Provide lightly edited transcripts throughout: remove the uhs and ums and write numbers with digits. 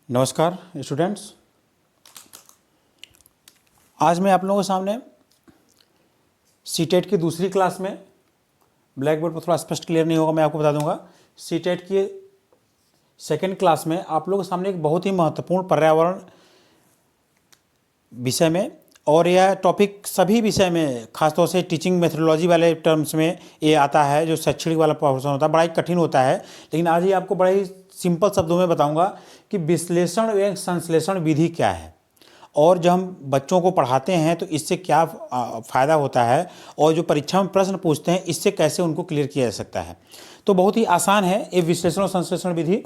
नमस्कार स्टूडेंट्स। आज मैं आप लोगों के सामने सीटेट की दूसरी क्लास में, ब्लैक बोर्ड पर थोड़ा स्पष्ट क्लियर नहीं होगा, मैं आपको बता दूंगा। सीटेट की सेकेंड क्लास में आप लोगों के सामने एक बहुत ही महत्वपूर्ण पर्यावरण विषय में, और यह टॉपिक सभी विषय में, खासतौर से टीचिंग मेथोडोलॉजी वाले टर्म्स में ये आता है, जो शैक्षणिक वाला पोर्शन होता है, बड़ा ही कठिन होता है। लेकिन आज ही आपको बड़ा ही सिंपल शब्दों में बताऊंगा कि विश्लेषण एवं संश्लेषण विधि क्या है, और जब हम बच्चों को पढ़ाते हैं तो इससे क्या फ़ायदा होता है, और जो परीक्षा में प्रश्न पूछते हैं इससे कैसे उनको क्लियर किया जा सकता है। तो बहुत ही आसान है ये विश्लेषण और संश्लेषण विधि।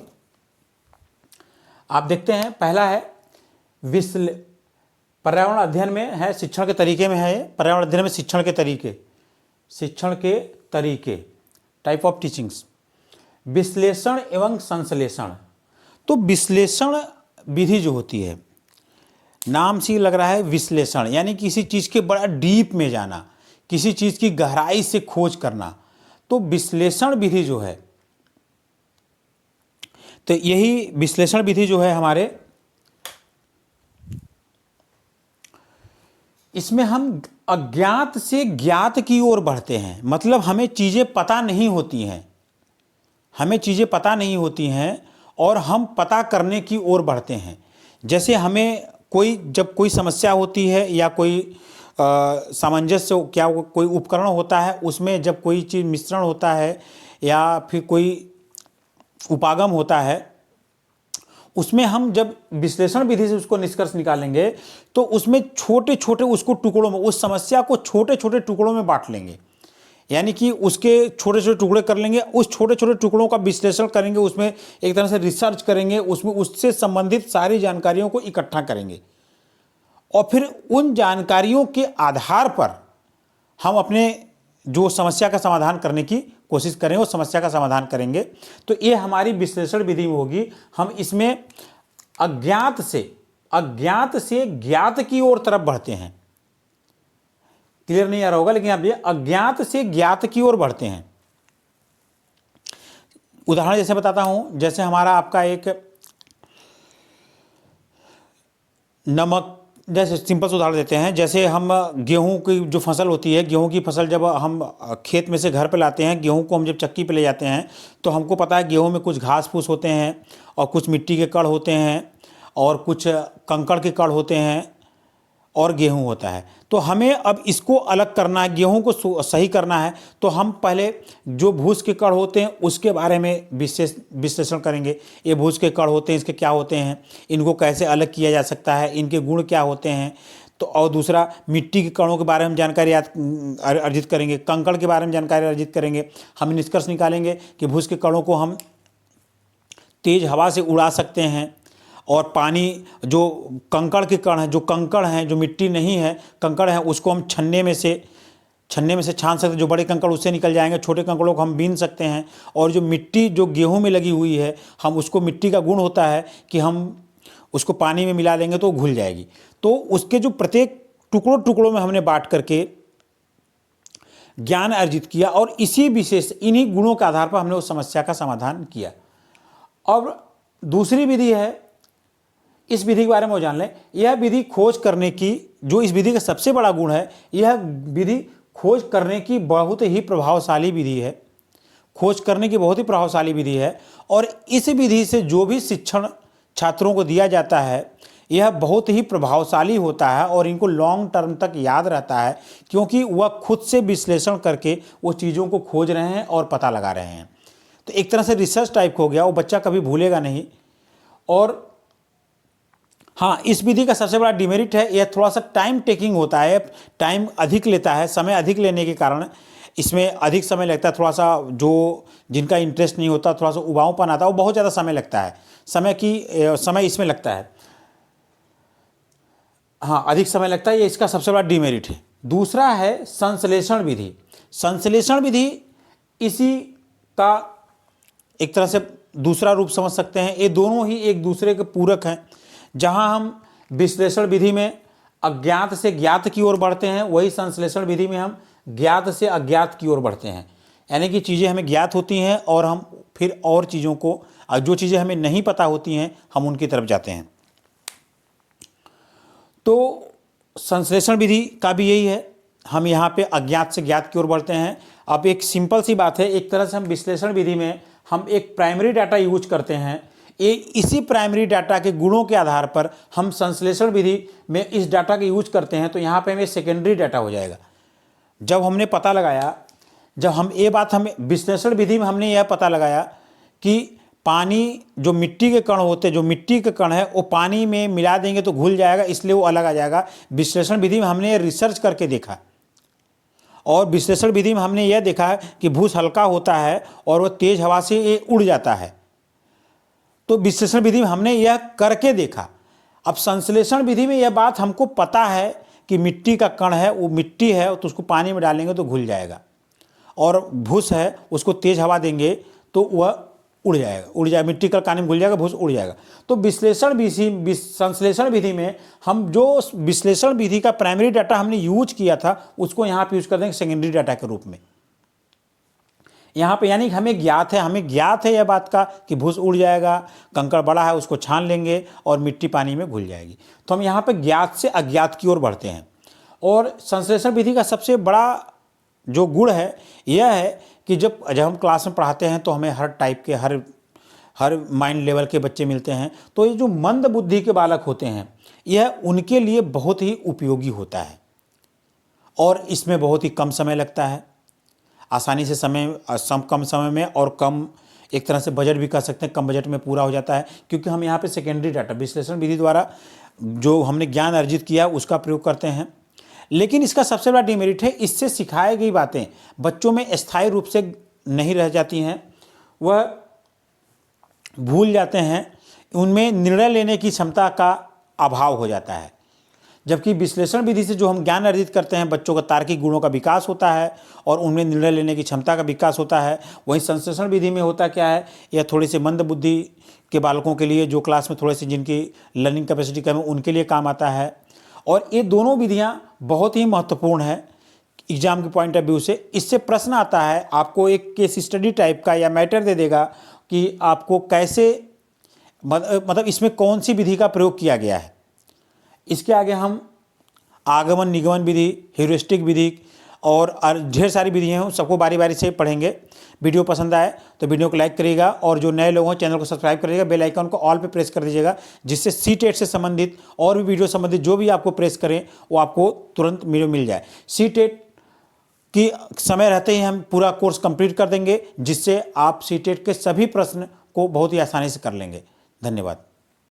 आप देखते हैं, पहला है पर्यावरण अध्ययन में है, शिक्षण के तरीके में है। पर्यावरण अध्ययन में शिक्षण के तरीके टाइप ऑफ टीचिंग्स, विश्लेषण एवं संश्लेषण। तो विश्लेषण विधि जो होती है, नाम से लग रहा है विश्लेषण, यानी किसी चीज़ के बड़ा डीप में जाना, किसी चीज़ की गहराई से खोज करना। तो विश्लेषण विधि जो है, तो यही विश्लेषण विधि जो है हमारे, इसमें हम अज्ञात से ज्ञात की ओर बढ़ते हैं। मतलब हमें चीज़ें पता नहीं होती हैं, और हम पता करने की ओर बढ़ते हैं। जैसे हमें जब कोई समस्या होती है, या कोई सामंजस्य, क्या कोई उपकरण होता है, उसमें जब कोई चीज़ मिश्रण होता है या फिर कोई उपागम होता है, उसमें हम जब विश्लेषण विधि से उसको निष्कर्ष निकालेंगे तो उसमें छोटे छोटे उसको टुकड़ों में, उस समस्या को छोटे छोटे टुकड़ों में बांट लेंगे, यानी कि उसके छोटे छोटे टुकड़े कर लेंगे, उस छोटे छोटे टुकड़ों का विश्लेषण करेंगे, उसमें एक तरह से रिसर्च करेंगे, उसमें उससे संबंधित सारी जानकारियों को इकट्ठा करेंगे, और फिर उन जानकारियों के आधार पर हम अपने जो समस्या का समाधान करने की कोशिश करें, वो समस्या का समाधान करेंगे। तो ये हमारी विश्लेषण विधि में होगी। हम इसमें अज्ञात से ज्ञात की ओर तरफ बढ़ते हैं। क्लियर नहीं आ रहा होगा, लेकिन आप ये अज्ञात से ज्ञात की ओर बढ़ते हैं। उदाहरण जैसे बताता हूं, जैसे हमारा आपका एक नमक, जैसे सिंपल से उदाहरण देते हैं, जैसे हम गेहूं की जो फसल होती है, गेहूं की फसल जब हम खेत में से घर पे लाते हैं, गेहूं को हम जब चक्की पे ले जाते हैं, तो हमको पता है गेहूं में कुछ घास फूस होते हैं, और कुछ मिट्टी के कण होते हैं, और कुछ कंकड़ के कण होते हैं, और गेहूं होता है। तो हमें अब इसको अलग करना है, गेहूं को सही करना है, तो हम पहले जो भूस के कण होते हैं उसके बारे में विश्लेषण करेंगे। ये भूस के कण होते हैं, इसके क्या होते हैं, इनको कैसे अलग किया जा सकता है, इनके गुण क्या होते हैं। तो और दूसरा, मिट्टी के कणों के बारे में जानकारी अर्जित करेंगे, कंकड़ के बारे में जानकारी अर्जित करेंगे। हम निष्कर्ष निकालेंगे कि भूस के कणों को हम तेज़ हवा से उड़ा सकते हैं, और पानी, जो कंकड़ के कण हैं, जो कंकड़ हैं, जो मिट्टी नहीं है, कंकड़ हैं, उसको हम छन्ने में से छान सकते हैं। जो बड़े कंकड़ उससे निकल जाएंगे, छोटे कंकड़ों को हम बीन सकते हैं। और जो मिट्टी जो गेहूं में लगी हुई है, हम उसको, मिट्टी का गुण होता है कि हम उसको पानी में मिला लेंगे तो घुल जाएगी। तो उसके जो प्रत्येक टुकड़ों में हमने बांट करके ज्ञान अर्जित किया, और इन्हीं गुणों के आधार पर हमने उस समस्या का समाधान किया। और दूसरी विधि है, इस विधि के बारे में वो जान लें। यह विधि खोज करने की, जो इस विधि का सबसे बड़ा गुण है, यह विधि खोज करने की बहुत ही प्रभावशाली विधि है। और इस विधि से जो भी शिक्षण छात्रों को दिया जाता है, यह बहुत ही प्रभावशाली होता है, और इनको लॉन्ग टर्म तक याद रहता है, क्योंकि वह खुद से विश्लेषण करके वो चीज़ों को खोज रहे हैं और पता लगा रहे हैं। तो एक तरह से रिसर्च टाइप हो गया, वो बच्चा कभी भूलेगा नहीं। और हाँ, इस विधि का सबसे बड़ा डिमेरिट है, यह थोड़ा सा टाइम टेकिंग होता है, टाइम अधिक लेता है। समय अधिक लेने के कारण इसमें अधिक समय लगता है। थोड़ा सा जो जिनका इंटरेस्ट नहीं होता, थोड़ा सा उबाऊपन आता है, वो बहुत ज़्यादा समय लगता है, समय इसमें लगता है। हाँ, अधिक समय लगता है, ये इसका सबसे बड़ा डिमेरिट है। दूसरा है संश्लेषण विधि। संश्लेषण विधि इसी का एक तरह से दूसरा रूप समझ सकते हैं। ये दोनों ही एक दूसरे के पूरक हैं। जहां हम विश्लेषण विधि में अज्ञात से ज्ञात की ओर बढ़ते हैं, वही संश्लेषण विधि में हम ज्ञात से अज्ञात की ओर बढ़ते हैं। यानी कि चीज़ें हमें ज्ञात होती हैं, और हम फिर और चीज़ों को और जो चीज़ें हमें नहीं पता होती हैं हम उनकी तरफ जाते हैं। तो संश्लेषण विधि का भी यही है, हम यहाँ पे अज्ञात से ज्ञात की ओर बढ़ते हैं। अब एक सिंपल सी बात है, एक तरह से हम विश्लेषण विधि में हम एक प्राइमरी डाटा यूज करते हैं, इसी प्राइमरी डाटा के गुणों के आधार पर हम संश्लेषण विधि में इस डाटा का यूज करते हैं, तो यहाँ पे हमें सेकेंडरी डाटा हो जाएगा। जब हमने पता लगाया, जब हम ये बात हमें विश्लेषण विधि में हमने यह पता लगाया कि पानी जो मिट्टी के कण होते हैं, जो मिट्टी के कण है वो पानी में मिला देंगे तो घुल जाएगा, इसलिए वो अलग आ जाएगा। विश्लेषण विधि में हमने रिसर्च करके देखा, और विश्लेषण विधि में हमने यह देखा है कि भूस हल्का होता है और वह तेज हवा से ये उड़ जाता है। तो विश्लेषण विधि में हमने यह करके देखा। अब संश्लेषण विधि में यह बात हमको पता है कि मिट्टी का कण है, वो मिट्टी है तो उसको पानी में डालेंगे तो घुल जाएगा, और भूस है उसको तेज हवा देंगे तो वह उड़ जाएगा, मिट्टी का पानी में घुल जाएगा, भूस उड़ जाएगा। तो संश्लेषण विधि में हम जो विश्लेषण विधि का प्राइमरी डाटा हमने यूज किया था उसको यहाँ पे यूज कर देंगे सेकेंडरी डाटा के रूप में। यहाँ पे यानी कि हमें ज्ञात है यह बात का कि भूस उड़ जाएगा, कंकड़ बड़ा है उसको छान लेंगे और मिट्टी पानी में घुल जाएगी। तो हम यहाँ पे ज्ञात से अज्ञात की ओर बढ़ते हैं। और संश्लेषण विधि का सबसे बड़ा जो गुण है यह है कि जब हम क्लास में पढ़ाते हैं तो हमें हर टाइप के हर माइंड लेवल के बच्चे मिलते हैं। तो ये जो मंद बुद्धि के बालक होते हैं यह उनके लिए बहुत ही उपयोगी होता है, और इसमें बहुत ही कम समय लगता है, आसानी से कम समय में और कम एक तरह से बजट भी कर सकते हैं, कम बजट में पूरा हो जाता है, क्योंकि हम यहाँ पे सेकेंडरी डाटा विश्लेषण विधि द्वारा जो हमने ज्ञान अर्जित किया उसका प्रयोग करते हैं। लेकिन इसका सबसे बड़ा डिमेरिट है, इससे सिखाई गई बातें बच्चों में स्थायी रूप से नहीं रह जाती हैं, वह भूल जाते हैं, उनमें निर्णय लेने की क्षमता का अभाव हो जाता है। जबकि विश्लेषण विधि से जो हम ज्ञान अर्जित करते हैं बच्चों का तार्किक गुणों का विकास होता है और उनमें निर्णय लेने की क्षमता का विकास होता है। वहीं संश्लेषण विधि में होता क्या है, यह थोड़े से मंद बुद्धि के बालकों के लिए, जो क्लास में थोड़े से जिनकी लर्निंग कैपेसिटी कम है उनके लिए काम आता है। और ये दोनों विधियाँ बहुत ही महत्वपूर्ण है एग्जाम के पॉइंट ऑफ व्यू से। इससे प्रश्न आता है, आपको एक केस स्टडी टाइप का या मैटर दे देगा कि आपको कैसे मतलब इसमें कौन सी विधि का प्रयोग किया गया है। इसके आगे हम आगमन निगमन विधि, ह्यूरिस्टिक विधि और ढेर सारी विधियाँ हैं, सबको बारी बारी से पढ़ेंगे। वीडियो पसंद आए तो वीडियो को लाइक करिएगा, और जो नए लोग हैं चैनल को सब्सक्राइब करिएगा, बेल आइकन को ऑल पे प्रेस कर दीजिएगा, जिससे सीटेट से संबंधित और भी वीडियो संबंधित जो भी आपको प्रेस करें वो आपको तुरंत वीडियो मिल जाए। सीटेट की समय रहते ही हम पूरा कोर्स कंप्लीट कर देंगे, जिससे आप सीटेट के सभी प्रश्न को बहुत ही आसानी से कर लेंगे। धन्यवाद।